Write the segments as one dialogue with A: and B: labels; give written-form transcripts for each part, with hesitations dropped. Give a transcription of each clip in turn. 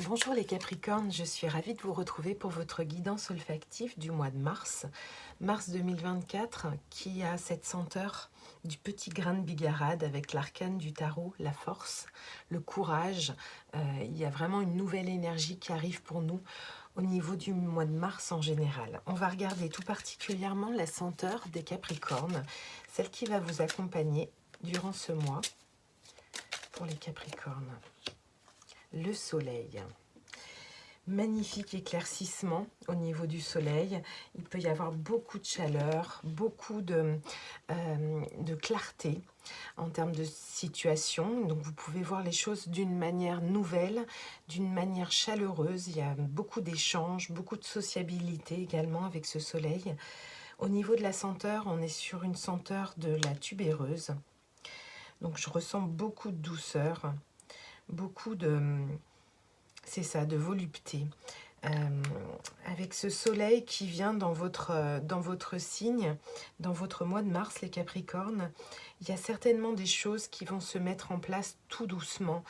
A: Bonjour les Capricornes, je suis ravie de vous retrouver pour votre guidance olfactive du mois de mars 2024, qui a cette senteur du petit grain de bigarade avec l'arcane du tarot, la force, le courage. Il y a vraiment une nouvelle énergie qui arrive pour nous au niveau du mois de mars en général. On va regarder tout particulièrement la senteur des Capricornes, celle qui va vous accompagner durant ce mois pour les Capricornes. Le soleil. Magnifique éclaircissement au niveau du soleil. Il peut y avoir beaucoup de chaleur, beaucoup de clarté en termes de situation. Donc vous pouvez voir les choses d'une manière nouvelle, d'une manière chaleureuse. Il y a beaucoup d'échanges, beaucoup de sociabilité également avec ce soleil. Au niveau de la senteur, on est sur une senteur de la tubéreuse. Donc je ressens beaucoup de douceur, beaucoup de... C'est ça, de volupté. Avec ce soleil qui vient dans votre signe, dans votre mois de mars, les Capricornes, il y a certainement des choses qui vont se mettre en place tout doucement,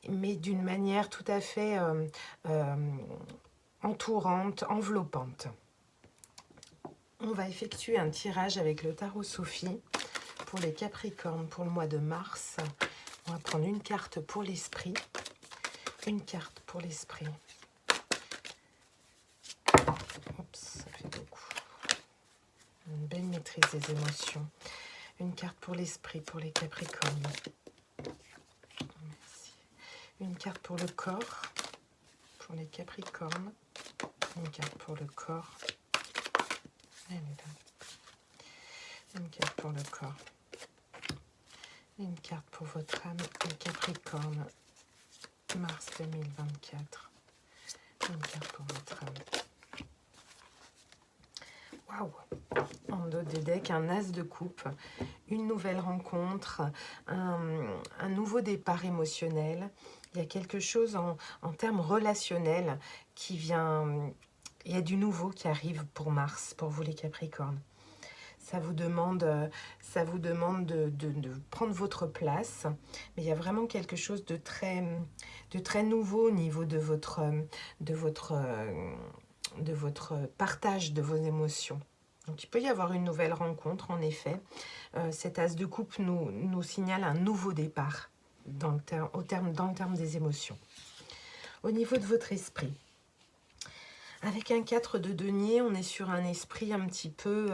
A: mais d'une manière tout à fait entourante, enveloppante. On va effectuer un tirage avec le tarot Sophie pour les Capricornes pour le mois de mars. On va prendre une carte pour l'esprit. Une carte pour l'esprit. Oups, ça fait beaucoup. Une belle maîtrise des émotions. Une carte pour l'esprit, pour les Capricornes. Merci. Une carte pour le corps, pour les Capricornes. Une carte pour le corps. Elle est là. Une carte pour le corps. Une carte pour votre âme, les Capricornes. Mars 2024. Une carte pour votre âme. Waouh! En dos de deck, un as de coupe, une nouvelle rencontre, un nouveau départ émotionnel. Il y a quelque chose en termes relationnels qui vient... Il y a du nouveau qui arrive pour Mars, pour vous les Capricornes. Ça vous demande de prendre votre place, mais il y a vraiment quelque chose de très nouveau au niveau de votre partage de vos émotions. Donc il peut y avoir une nouvelle rencontre, en effet. Cet as de coupe nous signale un nouveau départ dans le terme des émotions. Au niveau de votre esprit, avec un 4 de denier, on est sur un esprit un petit peu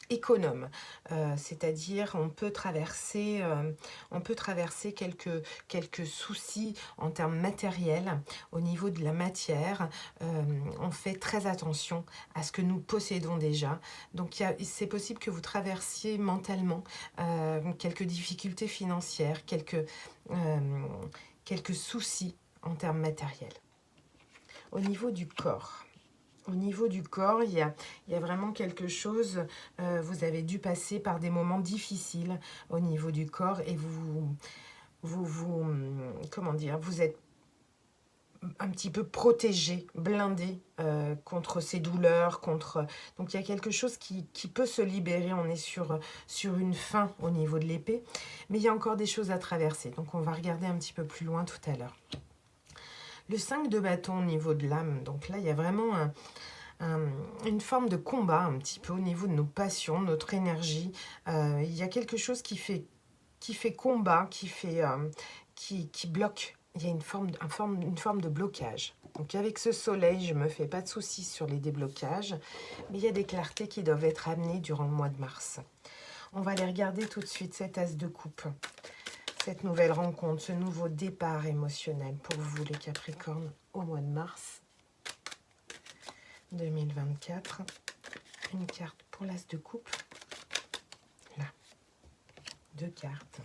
A: économe. C'est-à-dire on peut traverser quelques soucis en termes matériels. Au niveau de la matière, on fait très attention à ce que nous possédons déjà. Donc c'est possible que vous traversiez mentalement quelques difficultés financières, quelques soucis en termes matériels. Au niveau du corps, il y a vraiment quelque chose, vous avez dû passer par des moments difficiles au niveau du corps et vous êtes un petit peu protégé, blindé contre ces douleurs, donc il y a quelque chose qui peut se libérer. On est sur une fin au niveau de l'épée, mais il y a encore des choses à traverser, donc on va regarder un petit peu plus loin tout à l'heure. Le 5 de bâton au niveau de l'âme, donc là il y a vraiment une forme de combat un petit peu au niveau de nos passions, notre énergie. Il y a quelque chose qui fait combat, qui bloque. Il y a une forme de blocage. Donc avec ce soleil, je ne me fais pas de soucis sur les déblocages, mais il y a des clartés qui doivent être amenées durant le mois de mars. On va aller regarder tout de suite cet as de coupe. Cette nouvelle rencontre, ce nouveau départ émotionnel pour vous les Capricornes au mois de mars 2024. Une carte pour l'as de coupe. Là. 2 cartes.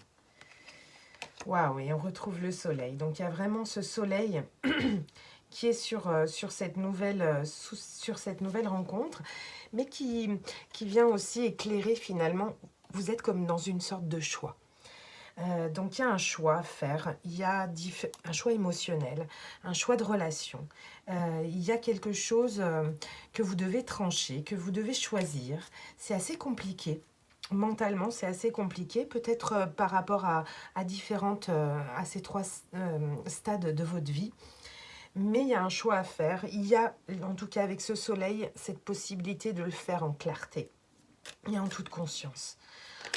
A: Waouh, et on retrouve le soleil. Donc il y a vraiment ce soleil qui est sur cette nouvelle rencontre, mais qui vient aussi éclairer finalement. Vous êtes comme dans une sorte de choix. Donc il y a un choix à faire, il y a un choix émotionnel, un choix de relation. Il y a quelque chose que vous devez trancher, que vous devez choisir. C'est assez compliqué Mentalement, c'est assez compliqué, peut-être par rapport à à ces trois stades de votre vie. Mais il y a un choix à faire. Il y a, en tout cas avec ce soleil, cette possibilité de le faire en clarté et en toute conscience.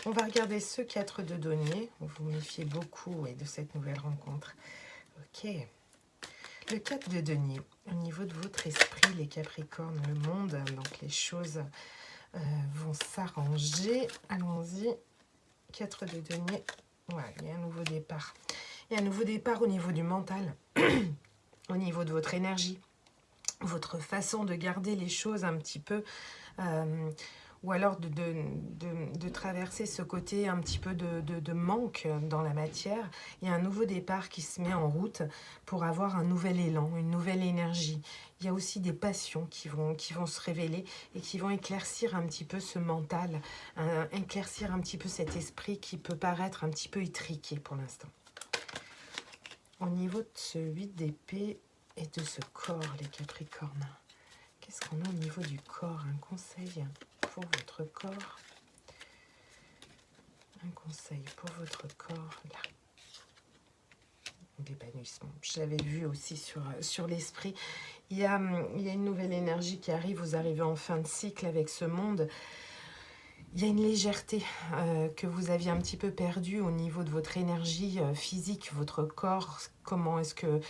A: On va regarder ce 4 de denier. Vous vous méfiez beaucoup de cette nouvelle rencontre. Ok. Le 4 de denier, au niveau de votre esprit, les Capricornes, le monde, donc les choses vont s'arranger. Allons-y. 4 de denier. Voilà, il y a un nouveau départ. Il y a un nouveau départ au niveau du mental, au niveau de votre énergie, votre façon de garder les choses un petit peu, ou alors de traverser ce côté un petit peu de manque dans la matière. Il y a un nouveau départ qui se met en route pour avoir un nouvel élan, une nouvelle énergie. Il y a aussi des passions qui vont se révéler et qui vont éclaircir un petit peu ce mental, éclaircir un petit peu cet esprit qui peut paraître un petit peu étriqué pour l'instant. Au niveau de ce 8 d'épée et de ce corps, les Capricornes, qu'est-ce qu'on a au niveau du corps? Un conseil pour votre corps. Un conseil pour votre corps. Là. L'épanouissement. Je l'avais vu aussi sur l'esprit. Il y a une nouvelle énergie qui arrive. Vous arrivez en fin de cycle avec ce monde. Il y a une légèreté que vous aviez un petit peu perdue au niveau de votre énergie physique, votre corps. Comment est-ce que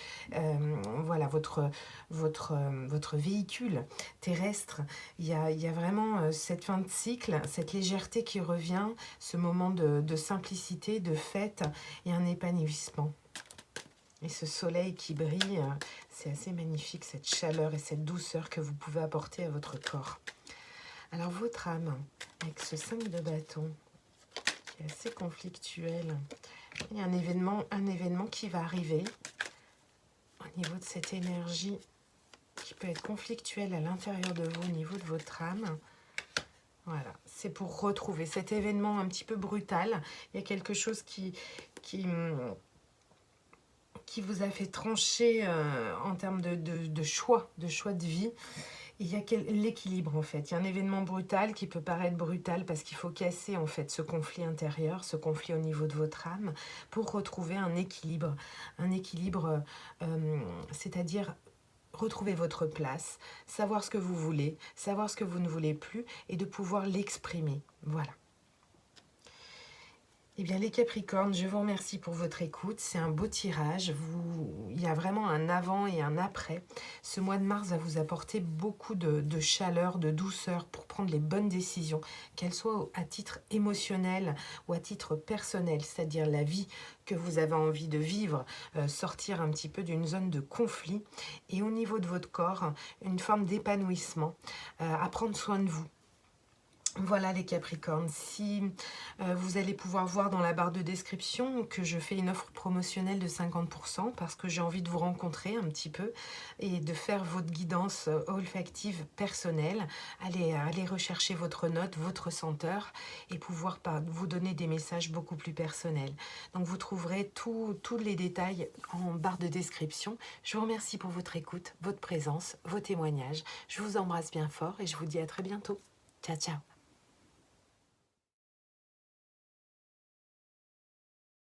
A: voilà votre véhicule terrestre, il y a vraiment cette fin de cycle, cette légèreté qui revient, ce moment de simplicité, de fête et un épanouissement. Et ce soleil qui brille, c'est assez magnifique, cette chaleur et cette douceur que vous pouvez apporter à votre corps. Alors votre âme, avec ce 5 de bâton, qui est assez conflictuel, il y a un événement qui va arriver au niveau de cette énergie qui peut être conflictuelle à l'intérieur de vous, au niveau de votre âme. Voilà, c'est pour retrouver cet événement un petit peu brutal. Il y a quelque chose qui vous a fait trancher en termes de choix de vie. Il y a l'équilibre en fait. Il y a un événement brutal qui peut paraître brutal parce qu'il faut casser en fait ce conflit intérieur, ce conflit au niveau de votre âme pour retrouver un équilibre. Un équilibre, c'est-à-dire retrouver votre place, savoir ce que vous voulez, savoir ce que vous ne voulez plus et de pouvoir l'exprimer. Voilà. Eh bien, les Capricornes, je vous remercie pour votre écoute. C'est un beau tirage. Il y a vraiment un avant et un après. Ce mois de mars va vous apporter beaucoup de chaleur, de douceur pour prendre les bonnes décisions, qu'elles soient à titre émotionnel ou à titre personnel, c'est-à-dire la vie que vous avez envie de vivre, sortir un petit peu d'une zone de conflit. Et au niveau de votre corps, une forme d'épanouissement, à prendre soin de vous. Voilà les Capricornes, si vous allez pouvoir voir dans la barre de description que je fais une offre promotionnelle de 50% parce que j'ai envie de vous rencontrer un petit peu et de faire votre guidance olfactive personnelle. Allez rechercher votre note, votre senteur et pouvoir vous donner des messages beaucoup plus personnels. Donc vous trouverez tous les détails en barre de description. Je vous remercie pour votre écoute, votre présence, vos témoignages. Je vous embrasse bien fort et je vous dis à très bientôt. Ciao, ciao.